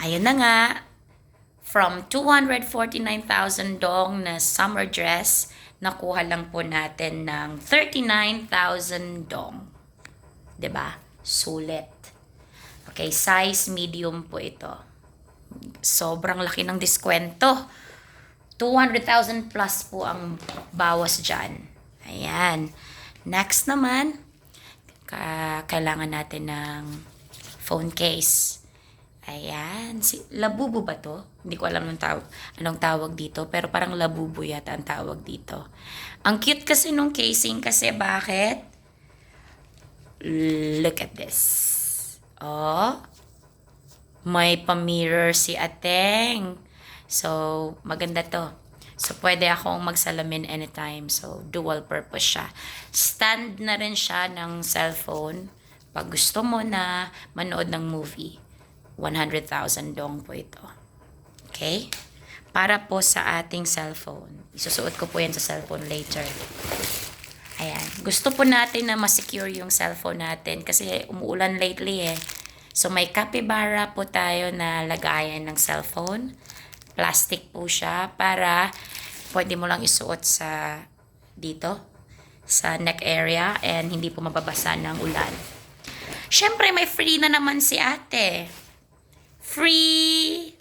Ayun na nga, from 249,000 dong na summer dress, nakuha lang po natin ng 39,000 dong. 'Di ba? Sulit. Okay, size medium po ito. Sobrang laki ng diskwento. 200,000 plus po ang bawas dyan. Ayan. Next naman, kailangan natin ng phone case. Ayan. Labubo ba to? Hindi ko alam anong tawag dito. Pero parang labubo yata ang tawag dito. Ang cute kasi nung casing kasi bakit? Look at this. Oh. May pa-mirror si Ateng. So, maganda to. So, pwede akong magsalamin anytime. So, dual purpose siya. Stand na rin siya ng cellphone. Pag gusto mo na manood ng movie. 100,000 dong po ito. Okay? Para po sa ating cellphone. Isusuot ko po yan sa cellphone later. Ayan. Gusto po natin na ma-secure yung cellphone natin kasi umuulan lately eh. So, may capybara po tayo na lagayan ng cellphone. Plastic po siya para pwede mo lang isuot sa dito, sa neck area and hindi po mababasa ng ulan. Siyempre, may free na naman si ate. Free